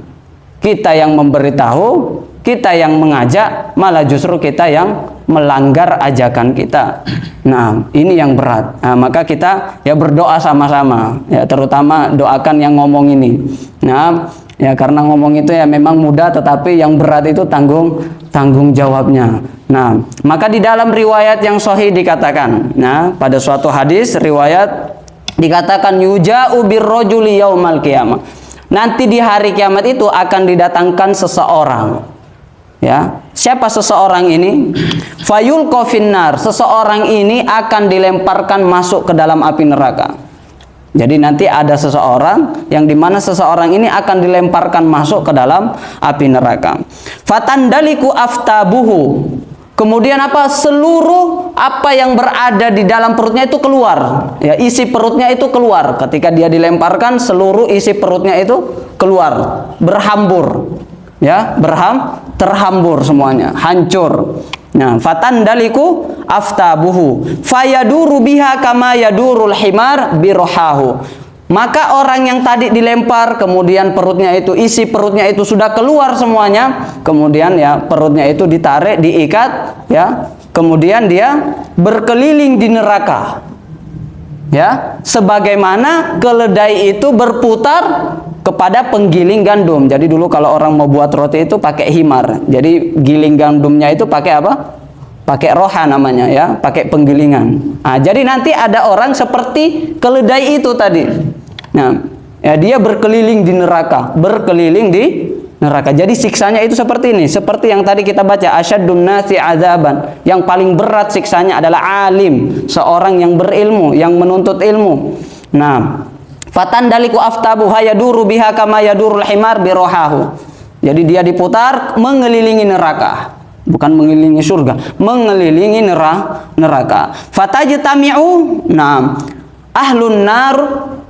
kita yang memberitahu kita yang mengajak, malah justru kita yang melanggar ajakan kita. Nah, ini yang berat. Nah, maka kita ya berdoa sama-sama, ya terutama doakan yang ngomong ini. Nah, ya karena ngomong itu ya memang mudah, tetapi yang berat itu tanggung jawabnya. Nah, maka di dalam riwayat yang sahih dikatakan, nah pada suatu hadis riwayat dikatakan yuja'u birrajuli yaumal qiyamah. Nanti di hari kiamat itu akan didatangkan seseorang. Ya, siapa seseorang ini? Fayulqa finnar. Seseorang ini akan dilemparkan masuk ke dalam api neraka. Jadi nanti ada seseorang yang dimana seseorang ini akan dilemparkan masuk ke dalam api neraka. Fatandaliku aftabuhu. Kemudian apa? Seluruh apa yang berada di dalam perutnya itu keluar. Ya, isi perutnya itu keluar. Ketika dia dilemparkan, seluruh isi perutnya itu keluar, berhambur. Ya, terhambur semuanya, hancur. Nah, fatandaliku aftabuhu fayaduru biha kama yadurul himar birohahu. Maka orang yang tadi dilempar, kemudian perutnya itu, isi perutnya itu sudah keluar semuanya, kemudian ya perutnya itu ditarik, diikat, ya, kemudian dia berkeliling di neraka, ya, sebagaimana keledai itu berputar kepada penggiling gandum. Jadi dulu kalau orang mau buat roti itu pakai himar. Jadi giling gandumnya itu pakai apa? Pakai roha namanya, ya, pakai penggilingan. Nah, jadi nanti ada orang seperti keledai itu tadi. Nah, ya, dia berkeliling di neraka, Jadi siksanya itu seperti ini, seperti yang tadi kita baca, asyaddun nasi azaban. Yang paling berat siksanya adalah alim, seorang yang berilmu, yang menuntut ilmu. Nah, fatandaliku aftabu hayaduru biha kama yadurul himar birohahu. Jadi dia diputar mengelilingi neraka, bukan mengelilingi surga, mengelilingi neraka. Fatajtami'u ahlun nar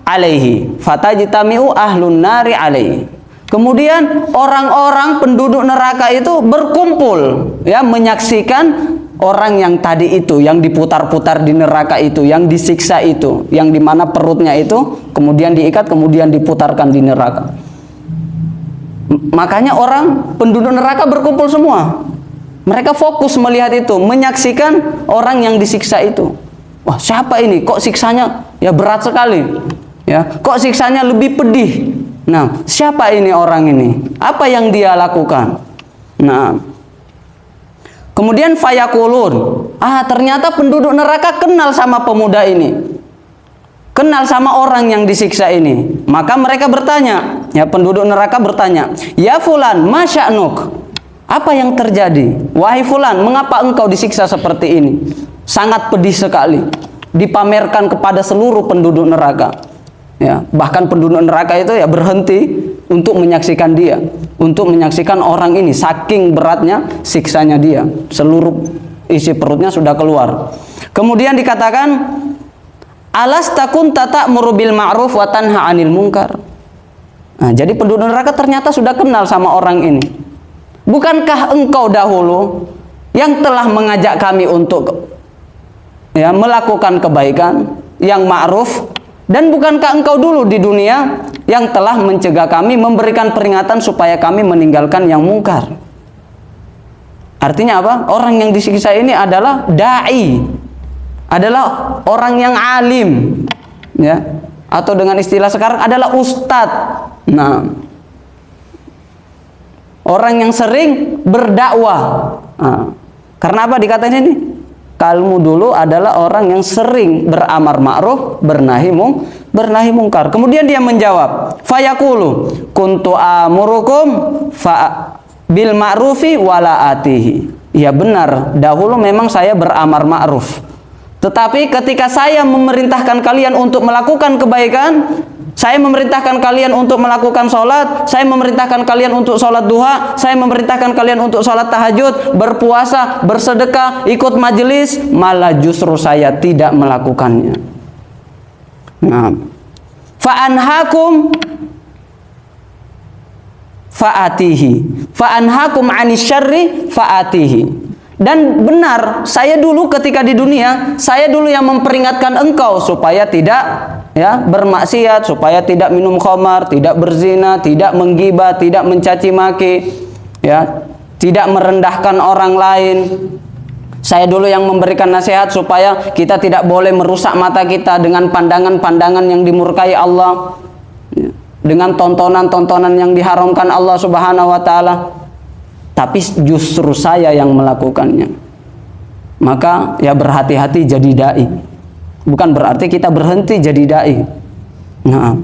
alaihi. Fatajtami'u ahlun nari alaihi. Kemudian orang-orang penduduk neraka itu berkumpul, ya, menyaksikan orang yang tadi itu, yang diputar-putar di neraka itu, yang disiksa itu, yang dimana perutnya itu kemudian diikat, kemudian diputarkan di neraka. Makanya orang penduduk neraka berkumpul semua. Mereka fokus melihat itu, menyaksikan orang yang disiksa itu. Wah, siapa ini? Kok siksanya ya berat sekali? Ya, kok siksanya lebih pedih? Nah, siapa ini orang ini? Apa yang dia lakukan? Nah, kemudian fayakulun, ternyata penduduk neraka kenal sama pemuda ini, kenal sama orang yang disiksa ini. Maka mereka bertanya, ya, penduduk neraka bertanya, ya fulan, masya'nuk, apa yang terjadi? Wahai fulan, mengapa engkau disiksa seperti ini? Sangat pedih sekali, dipamerkan kepada seluruh penduduk neraka. Ya, bahkan penduduk neraka itu ya berhenti untuk menyaksikan dia, untuk menyaksikan orang ini, saking beratnya siksanya dia. Seluruh isi perutnya sudah keluar. Kemudian dikatakan, alastakun ta'muru bil ma'ruf wa tanha 'anil munkar. Nah, jadi penduduk neraka ternyata sudah kenal sama orang ini. Bukankah engkau dahulu yang telah mengajak kami untuk, ya, melakukan kebaikan yang ma'ruf? Dan bukankah engkau dulu di dunia yang telah mencegah kami, memberikan peringatan supaya kami meninggalkan yang mungkar? Artinya apa? Orang yang disiksa ini adalah da'i, adalah orang yang alim, ya, atau dengan istilah sekarang adalah ustadz. Nah, orang yang sering berdakwah. Nah, karena apa dikatain ini? Kamu dulu adalah orang yang sering beramar ma'ruf, bernahi mungkar. Kemudian dia menjawab, fayaqulu kuntu amurukum bil ma'rufi wala atihi. Ya benar, dahulu memang saya beramar ma'ruf. Tetapi ketika saya memerintahkan kalian untuk melakukan kebaikan, saya memerintahkan kalian untuk melakukan sholat, saya memerintahkan kalian untuk sholat duha, saya memerintahkan kalian untuk sholat tahajud, berpuasa, bersedekah, ikut majelis, malah justru saya tidak melakukannya. Nah, fa'anhakum fa'atihi, fa'anhakum anis syarri fa'atihi. Dan benar, saya dulu ketika di dunia, saya dulu yang memperingatkan engkau supaya tidak, ya, bermaksiat, supaya tidak minum khamar, tidak berzina, tidak menggibah, tidak mencaci maki, ya, tidak merendahkan orang lain. Saya dulu yang memberikan nasihat supaya kita tidak boleh merusak mata kita dengan pandangan-pandangan yang dimurkai Allah, dengan tontonan-tontonan yang diharamkan Allah Subhanahu wa taala. Tapi justru saya yang melakukannya. Maka ya berhati-hati jadi dai. Bukan berarti kita berhenti jadi dai. Nah,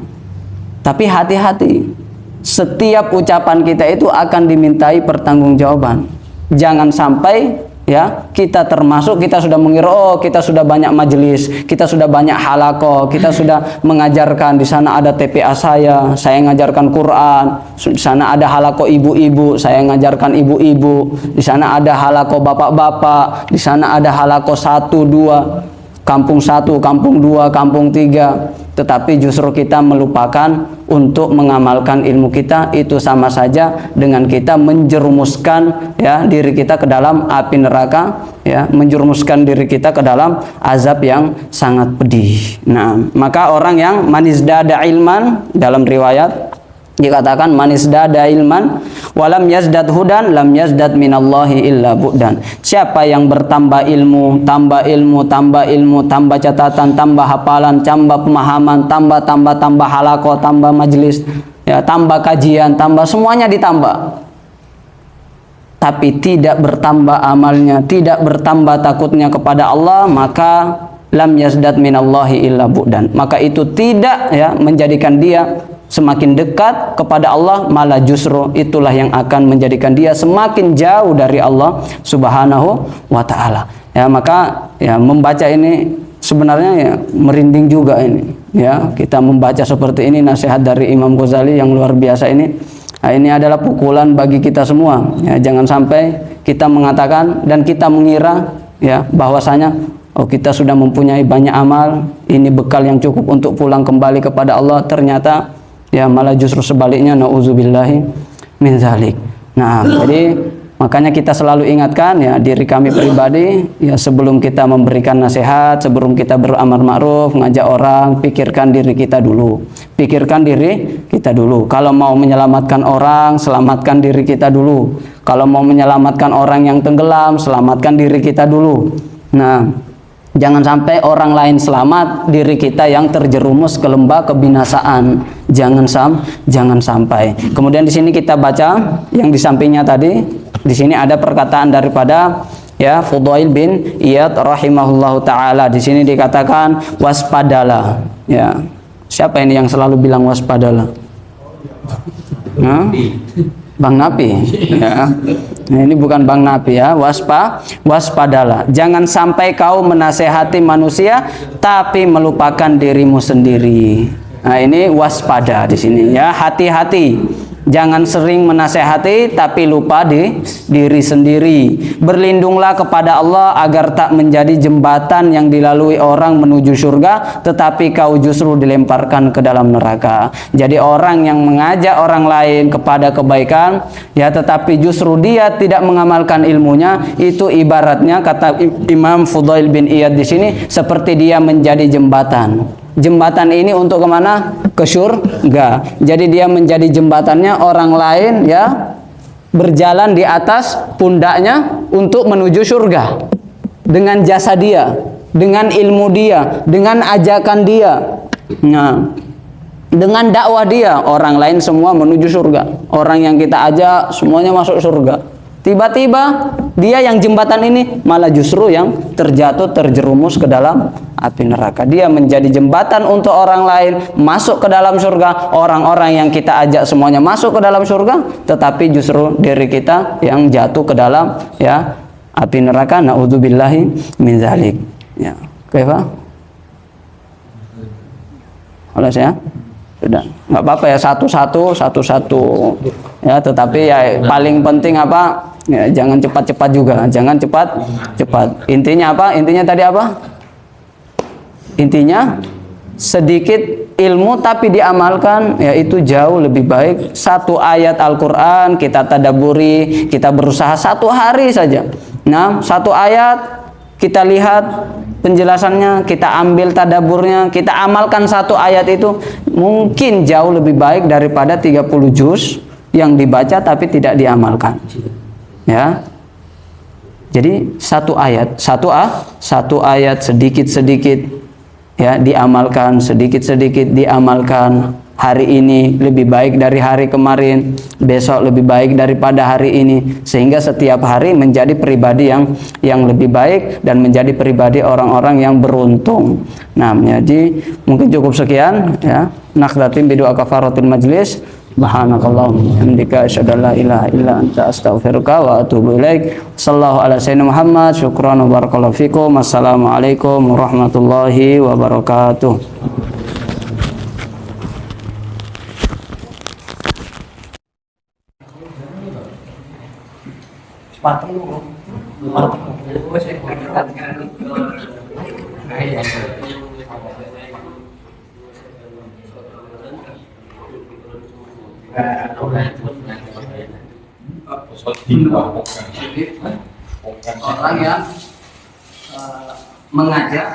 tapi hati-hati. Setiap ucapan kita itu akan dimintai pertanggungjawaban. Jangan sampai ya kita termasuk, kita sudah mengira oh kita sudah banyak majelis, kita sudah banyak halaqah, kita sudah mengajarkan, di sana ada TPA saya ngajarkan Quran, di sana ada halaqah ibu-ibu, saya ngajarkan ibu-ibu, di sana ada halaqah bapak-bapak, di sana ada halaqah 1, 2, kampung 1, kampung 2, kampung 3. Tetapi justru kita melupakan untuk mengamalkan ilmu kita. Itu sama saja dengan kita menjerumuskan ya diri kita ke dalam api neraka, ya, menjerumuskan diri kita ke dalam azab yang sangat pedih. Nah, maka orang yang manizdada ilman, dalam riwayat dikatakan manisdada ilman walam yazdad hudan lam yazdad minallahi illa bu'dan. Siapa yang bertambah ilmu, tambah ilmu, tambah ilmu, tambah catatan, tambah hafalan, tambah pemahaman, tambah halaqah, tambah majelis, ya, tambah kajian, tambah semuanya ditambah. Tapi tidak bertambah amalnya, tidak bertambah takutnya kepada Allah, maka lam yazdad minallahi illa bu'dan. Maka itu tidak ya menjadikan dia semakin dekat kepada Allah, malah justru itulah yang akan menjadikan dia semakin jauh dari Allah Subhanahu wa taala. Ya, maka ya membaca ini sebenarnya ya merinding juga ini. Ya, kita membaca seperti ini nasihat dari Imam Ghazali yang luar biasa ini. Nah, ini adalah pukulan bagi kita semua. Ya, jangan sampai kita mengatakan dan kita mengira ya bahwasanya oh kita sudah mempunyai banyak amal, ini bekal yang cukup untuk pulang kembali kepada Allah, ternyata ya malah justru sebaliknya, nauzubillahi min zalik. Nah, jadi makanya kita selalu ingatkan ya diri kami pribadi ya, sebelum kita memberikan nasihat, sebelum kita beramar ma'ruf, ngajak orang, pikirkan diri kita dulu. Pikirkan diri kita dulu. Kalau mau menyelamatkan orang, selamatkan diri kita dulu. Kalau mau menyelamatkan orang yang tenggelam, selamatkan diri kita dulu. Nah, jangan sampai orang lain selamat, diri kita yang terjerumus ke lembah kebinasaan. Jangan sampai. Kemudian di sini kita baca yang di sampingnya tadi. Di sini ada perkataan daripada ya Fudail bin Iyad rahimahullahu taala. Di sini dikatakan waspadalah. Ya. Siapa ini yang selalu bilang waspadalah? Nah, Bang Napi. Ya. Nah, ini bukan Bang Napi ya. Waspadalah. Jangan sampai kau menasehati manusia tapi melupakan dirimu sendiri. Nah, ini waspada di sini ya. Hati-hati. Jangan sering menasehati tapi lupa di diri sendiri. Berlindunglah kepada Allah agar tak menjadi jembatan yang dilalui orang menuju surga, tetapi kau justru dilemparkan ke dalam neraka. Jadi orang yang mengajak orang lain kepada kebaikan, ya tetapi justru dia tidak mengamalkan ilmunya, itu ibaratnya kata Imam Fudail bin Iyad di sini seperti dia menjadi jembatan. Jembatan ini untuk kemana? Ke surga. Jadi dia menjadi jembatannya, orang lain ya berjalan di atas pundaknya untuk menuju surga dengan jasa dia, dengan ilmu dia, dengan ajakan dia. Nah, dengan dakwah dia, orang lain semua menuju surga. Orang yang kita ajak semuanya masuk surga. Tiba-tiba dia yang jembatan ini malah justru yang terjerumus ke dalam api neraka. Dia menjadi jembatan untuk orang lain masuk ke dalam surga. Orang-orang yang kita ajak semuanya masuk ke dalam surga, tetapi justru diri kita yang jatuh ke dalam ya api neraka. Naudzubillahi min dzalik. Ya, kaifa? Oleh saya sudah nggak apa-apa ya, satu-satu ya, tetapi ya paling penting apa ya, jangan cepat-cepat juga, jangan cepat. Intinya apa? Intinya tadi apa? Intinya sedikit ilmu tapi diamalkan, ya itu jauh lebih baik. Satu ayat Al-Quran kita tadaburi, kita berusaha 1 hari saja. Nah, 1 ayat kita lihat penjelasannya, kita ambil tadaburnya, kita amalkan 1 ayat itu, mungkin jauh lebih baik daripada 30 juz yang dibaca tapi tidak diamalkan. Ya. Jadi satu ayat sedikit-sedikit ya diamalkan, sedikit-sedikit diamalkan. Hari ini lebih baik dari hari kemarin, besok lebih baik daripada hari ini, sehingga setiap hari menjadi pribadi yang lebih baik dan menjadi pribadi orang-orang yang beruntung. Nah, jadi mungkin cukup sekian ya. Nakhtatim bidu'a kafaratul majlis. Subhanakallahumma hamdika asyhadu an la ilaha illa anta astaghfiruka wa atubu ilaik. Sallallahu ala sayyidina Muhammad. Syukran wa barakallahu fikum. Assalamualaikum warahmatullahi wabarakatuh. Orang yang mengajak